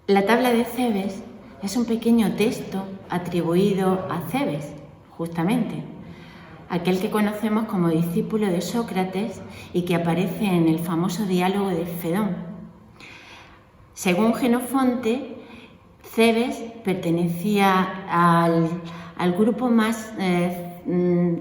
La tabla de Cebes es un pequeño texto atribuido a Cebes, justamente, aquel que conocemos como discípulo de Sócrates y que aparece en el famoso diálogo de Fedón. Según Jenofonte, Cebes pertenecía al grupo más,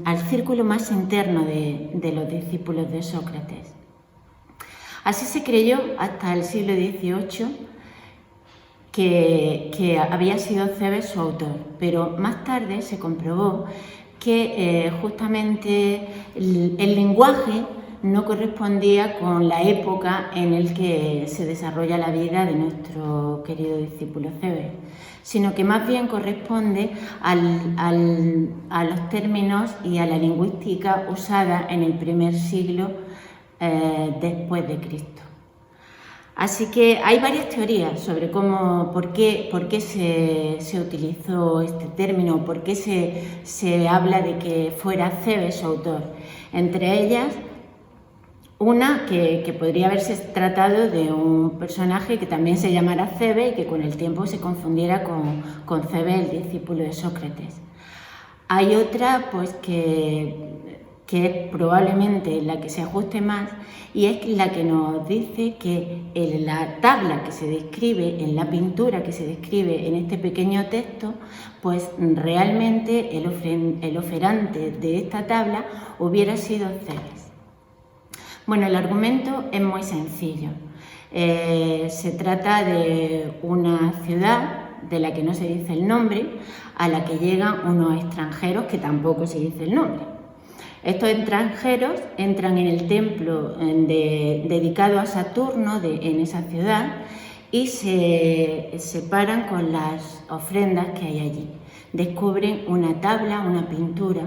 al círculo más interno de los discípulos de Sócrates. Así se creyó hasta el siglo XVIII que había sido Cebes su autor, pero más tarde se comprobó que justamente el lenguaje no correspondía con la época en la que se desarrolla la vida de nuestro querido discípulo Cebes, sino que más bien corresponde a los términos y a la lingüística usada en el primer siglo después de Cristo. Así que hay varias teorías sobre por qué se utilizó este término, por qué se habla de que fuera Cebes su autor. Entre ellas, una que podría haberse tratado de un personaje que también se llamara Cebes y que con el tiempo se confundiera con Cebes, el discípulo de Sócrates. Hay otra pues que es probablemente la que se ajuste más, y es la que nos dice que en la tabla que se describe, en la pintura que se describe en este pequeño texto, pues realmente el oferante de esta tabla hubiera sido Cebes. Bueno, el argumento es muy sencillo. Se trata de una ciudad de la que no se dice el nombre, a la que llegan unos extranjeros que tampoco se dice el nombre. Estos extranjeros entran en el templo dedicado a Saturno en esa ciudad y se paran con las ofrendas que hay allí. Descubren una tabla, una pintura,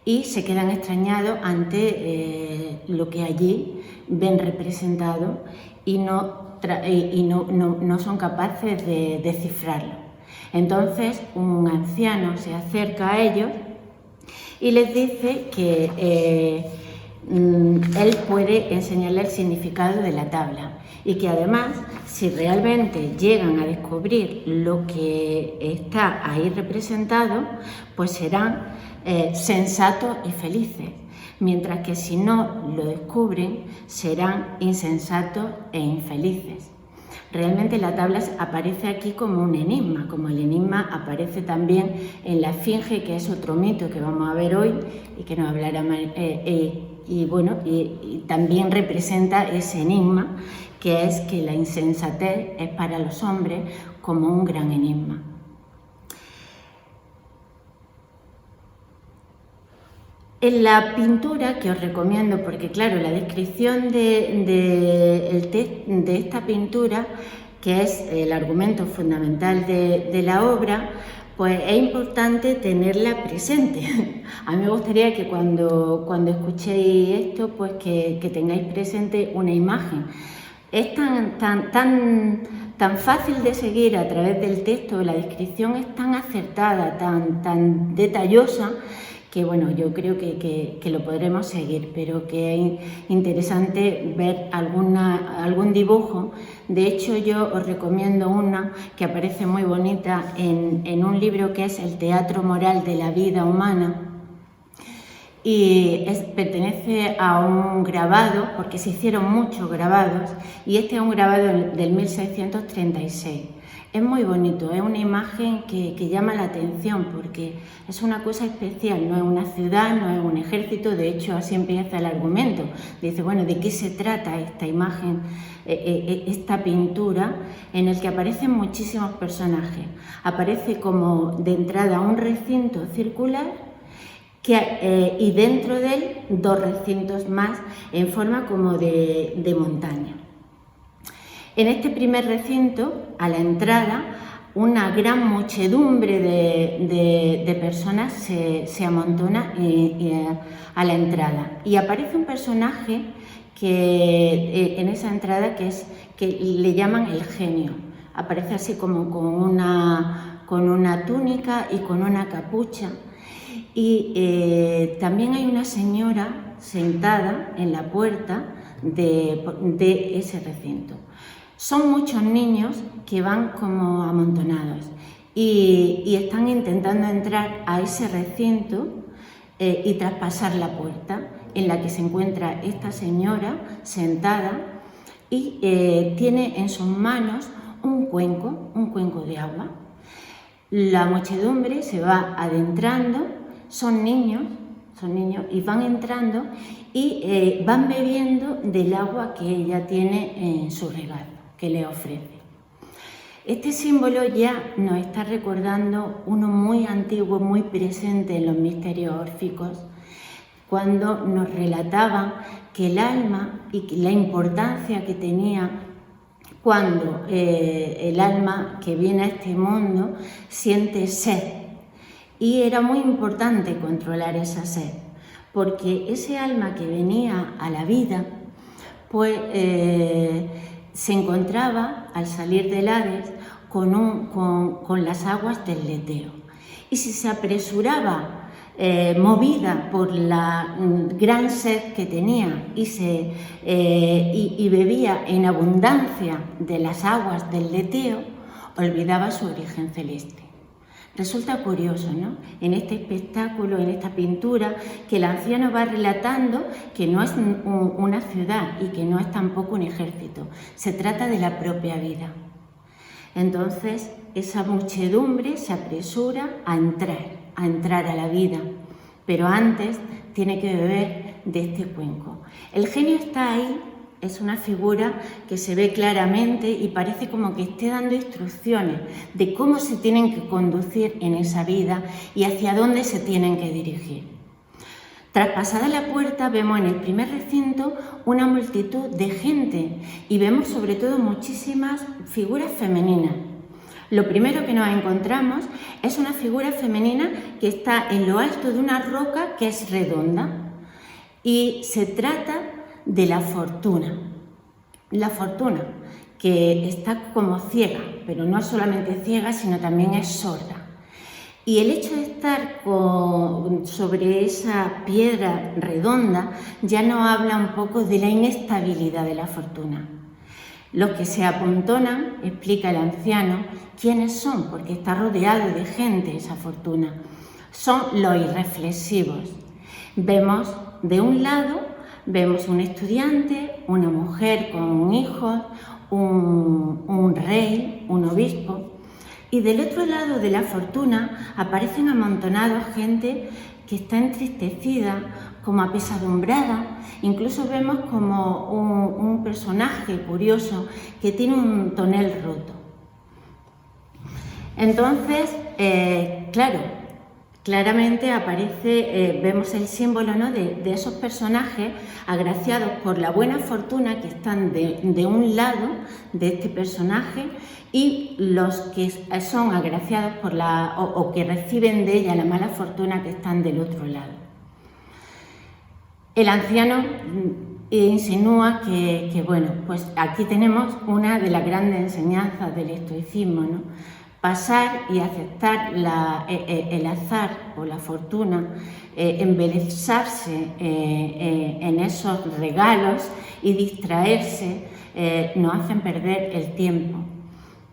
y se quedan extrañados ante lo que allí ven representado y no son capaces de descifrarlo. Entonces un anciano se acerca a ellos y les dice que él puede enseñarle el significado de la tabla y que además, si realmente llegan a descubrir lo que está ahí representado, pues serán sensatos y felices, mientras que si no lo descubren, serán insensatos e infelices. Realmente la tabla aparece aquí como un enigma, como el enigma aparece también en la Esfinge, que es otro mito que vamos a ver hoy y que nos hablará y también representa ese enigma, que es que la insensatez es para los hombres como un gran enigma. En la pintura, que os recomiendo, porque claro, la descripción de esta pintura, que es el argumento fundamental de la obra, pues es importante tenerla presente. A mí me gustaría que cuando escuchéis esto, pues que tengáis presente una imagen. Es tan fácil de seguir a través del texto, la descripción es tan acertada, tan detallosa, que bueno, yo creo que lo podremos seguir, pero que es interesante ver algún dibujo. De hecho, yo os recomiendo una que aparece muy bonita en un libro que es El teatro moral de la vida humana, y pertenece a un grabado, porque se hicieron muchos grabados, y este es un grabado del 1636. Es muy bonito, es una imagen que llama la atención porque es una cosa especial, no es una ciudad, no es un ejército. De hecho, así empieza el argumento. Dice, bueno, ¿de qué se trata esta imagen, esta pintura, en el que aparecen muchísimos personajes? Aparece como de entrada un recinto circular y dentro de él dos recintos más en forma como de montaña. En este primer recinto, a la entrada, una gran muchedumbre de personas se amontona a la entrada, y aparece un personaje en esa entrada que le llaman el genio. Aparece así como con una túnica y con una capucha, y también hay una señora sentada en la puerta de ese recinto. Son muchos niños que van como amontonados y están intentando entrar a ese recinto y traspasar la puerta en la que se encuentra esta señora sentada y tiene en sus manos un cuenco de agua. La muchedumbre se va adentrando, son niños y van entrando y van bebiendo del agua que ella tiene en su regalo, que le ofrece. Este símbolo ya nos está recordando uno muy antiguo, muy presente en los misterios órficos, cuando nos relataban que el alma y la importancia que tenía cuando el alma que viene a este mundo siente sed. Y era muy importante controlar esa sed, porque ese alma que venía a la vida, pues se encontraba al salir del Hades con las aguas del leteo. Y si se apresuraba, movida por la gran sed que tenía y bebía en abundancia de las aguas del leteo, olvidaba su origen celeste. Resulta curioso, ¿no?, en este espectáculo, en esta pintura, que el anciano va relatando que no es una ciudad y que no es tampoco un ejército, se trata de la propia vida. Entonces, esa muchedumbre se apresura a entrar a la vida, pero antes tiene que beber de este cuenco. El genio está ahí, es una figura que se ve claramente y parece como que esté dando instrucciones de cómo se tienen que conducir en esa vida y hacia dónde se tienen que dirigir. Traspasada la puerta vemos en el primer recinto una multitud de gente y vemos sobre todo muchísimas figuras femeninas. Lo primero que nos encontramos es una figura femenina que está en lo alto de una roca que es redonda y se trata de la fortuna. La fortuna, que está como ciega, pero no solamente ciega, sino también es sorda. Y el hecho de estar sobre esa piedra redonda ya nos habla un poco de la inestabilidad de la fortuna. Los que se amontonan, explica el anciano, ¿quiénes son? Porque está rodeado de gente esa fortuna. Son los irreflexivos. Vemos de un lado, vemos un estudiante, una mujer con un hijo, un rey, un obispo. Y del otro lado de la fortuna aparecen amontonados gente que está entristecida, como apesadumbrada. Incluso vemos como un personaje curioso que tiene un tonel roto. Entonces, claramente aparece, vemos el símbolo, ¿no?, de esos personajes agraciados por la buena fortuna que están de un lado de este personaje y los que son agraciados por o que reciben de ella la mala fortuna que están del otro lado. El anciano insinúa que bueno, pues aquí tenemos una de las grandes enseñanzas del estoicismo, ¿no? Pasar y aceptar el azar o la fortuna, embelezarse en esos regalos y distraerse, nos hacen perder el tiempo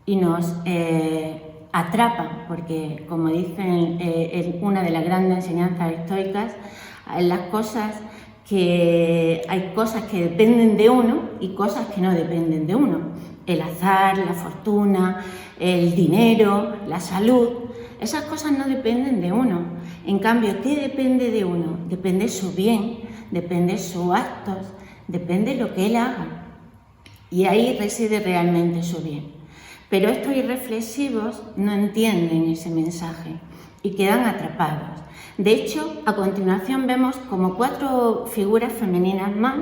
y nos atrapan, porque como dicen una de las grandes enseñanzas estoicas, las cosas hay cosas que dependen de uno y cosas que no dependen de uno. El azar, la fortuna, el dinero, la salud, esas cosas no dependen de uno. En cambio, ¿qué depende de uno? Depende su bien, depende sus actos, depende lo que él haga. Y ahí reside realmente su bien. Pero estos irreflexivos no entienden ese mensaje y quedan atrapados. De hecho, a continuación vemos como 4 figuras femeninas más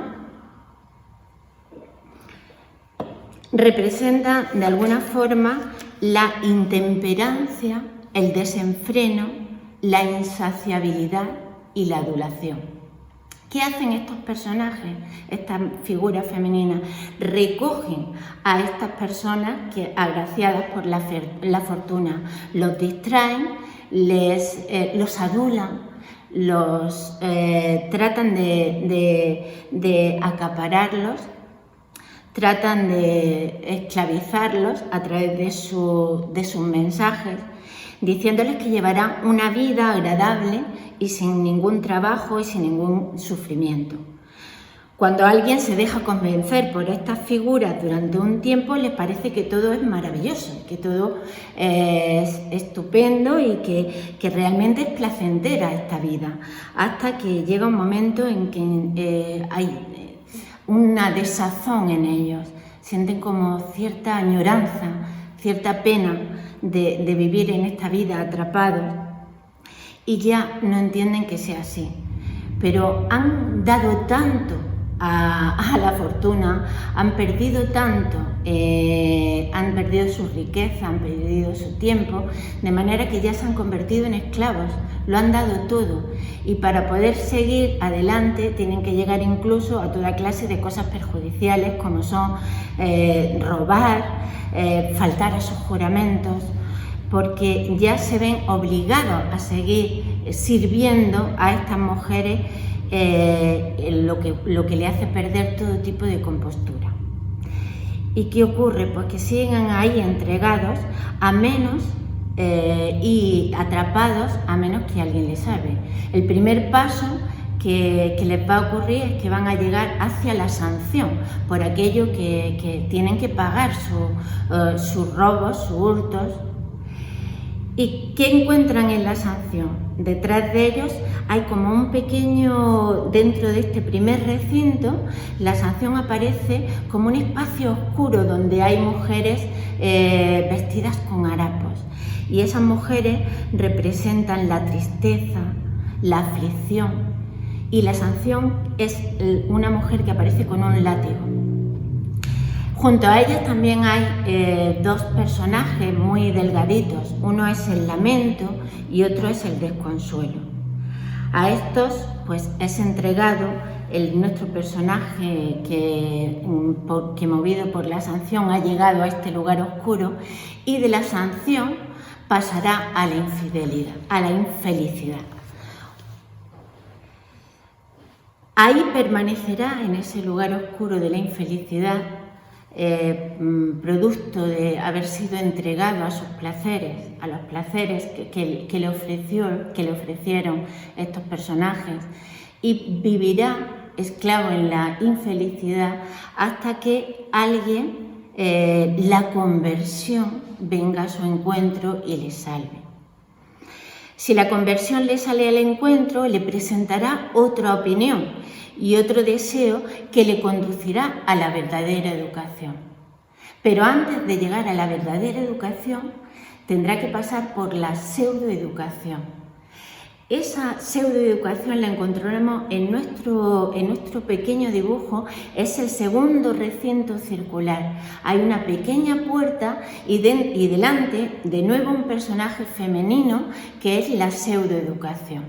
representan de alguna forma la intemperancia, el desenfreno, la insaciabilidad y la adulación. ¿Qué hacen estos personajes, estas figuras femeninas? Recogen a estas personas agraciadas por la fortuna, los distraen, los adulan, tratan de acapararlos, tratan de esclavizarlos a través de sus mensajes, diciéndoles que llevarán una vida agradable y sin ningún trabajo y sin ningún sufrimiento. Cuando alguien se deja convencer por estas figuras durante un tiempo, les parece que todo es maravilloso, que todo es estupendo y que realmente es placentera esta vida, hasta que llega un momento en que hay una desazón en ellos, sienten como cierta añoranza, cierta pena de vivir en esta vida atrapados y ya no entienden que sea así, pero han dado tanto a la fortuna, han perdido tanto, han perdido su riqueza, han perdido su tiempo, de manera que ya se han convertido en esclavos, lo han dado todo y para poder seguir adelante tienen que llegar incluso a toda clase de cosas perjudiciales como son robar, faltar a sus juramentos, porque ya se ven obligados a seguir sirviendo a estas mujeres, lo que le hace perder todo tipo de compostura. ¿Y qué ocurre? Pues que siguen ahí entregados a menos y atrapados a menos que alguien les salve. El primer paso que les va a ocurrir es que van a llegar hacia la sanción por aquello que tienen que pagar sus robos, sus hurtos. ¿Y qué encuentran en la sanción? Detrás de ellos hay como un pequeño, dentro de este primer recinto, la sanción aparece como un espacio oscuro donde hay mujeres vestidas con harapos. Y esas mujeres representan la tristeza, la aflicción. Y la sanción es una mujer que aparece con un látigo. Junto a ellas también hay dos personajes muy delgaditos, uno es el lamento y otro es el desconsuelo. A estos pues es entregado nuestro personaje que movido por la sanción ha llegado a este lugar oscuro y de la sanción pasará a la infidelidad, a la infelicidad. Ahí permanecerá en ese lugar oscuro de la infelicidad, producto de haber sido entregado a sus placeres, a los placeres que le ofrecieron estos personajes, y vivirá esclavo en la infelicidad hasta que alguien, la conversión, venga a su encuentro y le salve. Si la conversión le sale al encuentro, le presentará otra opinión y otro deseo que le conducirá a la verdadera educación. Pero antes de llegar a la verdadera educación, tendrá que pasar por la pseudoeducación. Esa pseudoeducación la encontraremos en nuestro pequeño dibujo, es el segundo recinto circular. Hay una pequeña puerta y delante de nuevo un personaje femenino que es la pseudoeducación.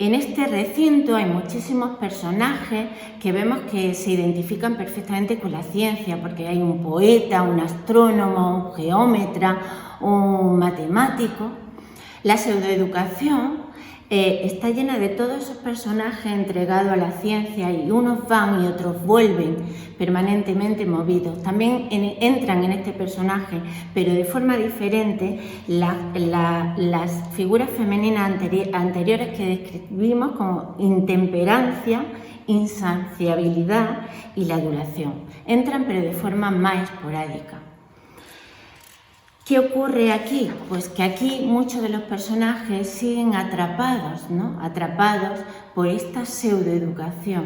En este recinto hay muchísimos personajes que vemos que se identifican perfectamente con la ciencia, porque hay un poeta, un astrónomo, un geómetra, un matemático. La pseudoeducación está llena de todos esos personajes entregados a la ciencia y unos van y otros vuelven permanentemente movidos. También entran en este personaje, pero de forma diferente, las figuras femeninas anteriores que describimos como intemperancia, insaciabilidad y la adulación. Entran pero de forma más esporádica. ¿Qué ocurre aquí? Pues que aquí muchos de los personajes siguen atrapados, ¿no? Atrapados por esta pseudoeducación,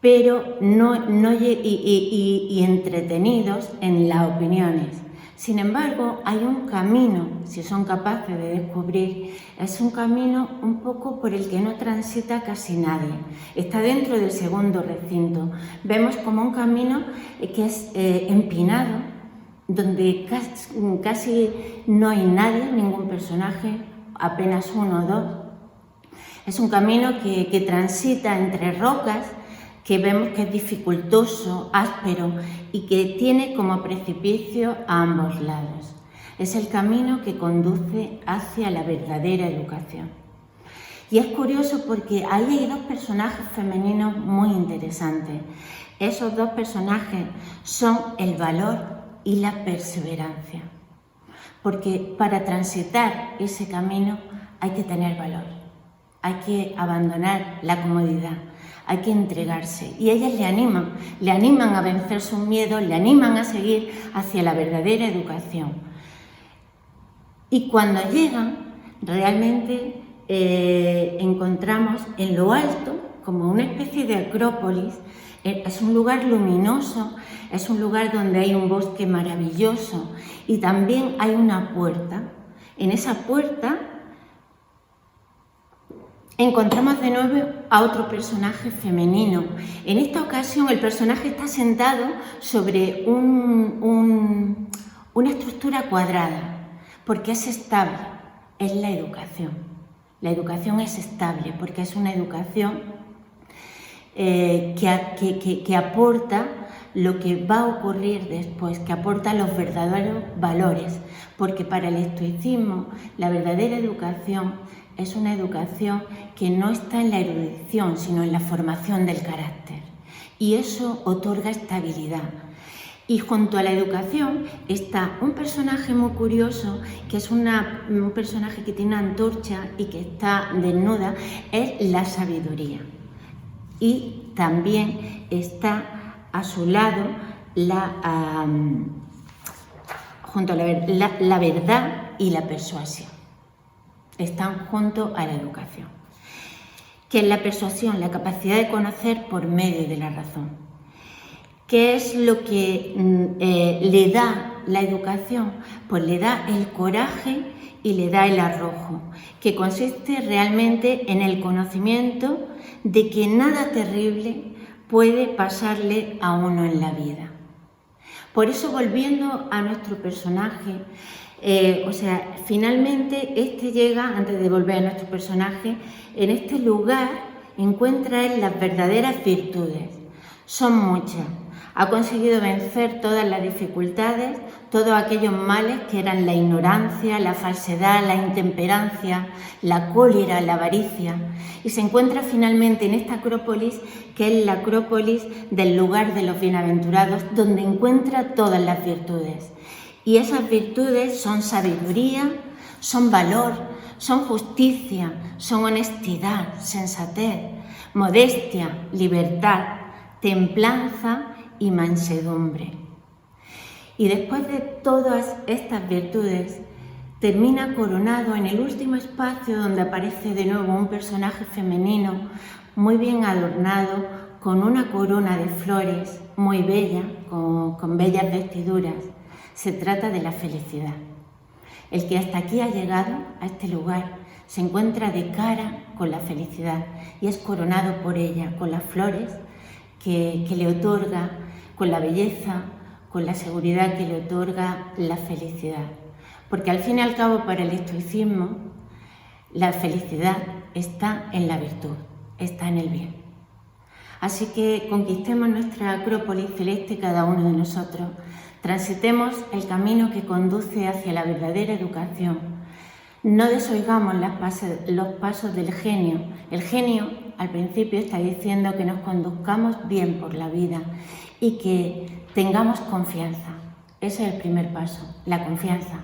pero y entretenidos en las opiniones. Sin embargo, hay un camino, si son capaces de descubrir, es un camino un poco por el que no transita casi nadie. Está dentro del segundo recinto. Vemos como un camino que es empinado, donde casi no hay nadie, ningún personaje, apenas uno o dos. Es un camino que transita entre rocas, que vemos que es dificultoso, áspero y que tiene como precipicio a ambos lados. Es el camino que conduce hacia la verdadera educación. Y es curioso porque ahí hay dos personajes femeninos muy interesantes, Esos dos personajes son el valor y la perseverancia, porque para transitar ese camino hay que tener valor, hay que abandonar la comodidad, hay que entregarse. Y ellas le animan a vencer sus miedos, le animan a seguir hacia la verdadera educación. Y cuando llegan, realmente encontramos en lo alto, como una especie de acrópolis, es un lugar luminoso, es un lugar donde hay un bosque maravilloso y también hay una puerta. En esa puerta encontramos de nuevo a otro personaje femenino. En esta ocasión el personaje está sentado sobre una estructura cuadrada, porque es estable, es la educación. La educación es estable porque es una educación que aporta lo que va a ocurrir después, que aporta los verdaderos valores, porque para el estoicismo la verdadera educación es una educación que no está en la erudición, sino en la formación del carácter, y eso otorga estabilidad. Y junto a la educación está un personaje muy curioso, que es un personaje que tiene una antorcha y que está desnuda, es la sabiduría. Y también está a su lado junto a la verdad y la persuasión. Están junto a la educación. ¿Qué es la persuasión? La capacidad de conocer por medio de la razón. ¿Qué es lo que le da la educación? Pues le da el coraje y le da el arrojo, que consiste realmente en el conocimiento de que nada terrible puede pasarle a uno en la vida. Por eso, volviendo a nuestro personaje, finalmente este llega, antes de volver a nuestro personaje, en este lugar encuentra él las verdaderas virtudes. Son muchas. Ha conseguido vencer todas las dificultades, todos aquellos males que eran la ignorancia, la falsedad, la intemperancia, la cólera, la avaricia, y se encuentra finalmente en esta acrópolis, que es la acrópolis del lugar de los bienaventurados, donde encuentra todas las virtudes. Y esas virtudes son sabiduría, son valor, son justicia, son honestidad, sensatez, modestia, libertad, templanza y mansedumbre. Y después de todas estas virtudes, termina coronado en el último espacio, donde aparece de nuevo un personaje femenino muy bien adornado, con una corona de flores muy bella, con bellas vestiduras. Se trata de la felicidad. El que hasta aquí ha llegado, a este lugar, se encuentra de cara con la felicidad y es coronado por ella, con las flores que le otorga, con la belleza, con la seguridad que le otorga la felicidad. Porque al fin y al cabo, para el estoicismo, la felicidad está en la virtud, está en el bien. Así que conquistemos nuestra acrópolis celeste cada uno de nosotros, transitemos el camino que conduce hacia la verdadera educación. No desoigamos los pasos del genio. El genio al principio está diciendo que nos conduzcamos bien por la vida y que tengamos confianza. Ese es el primer paso, la confianza.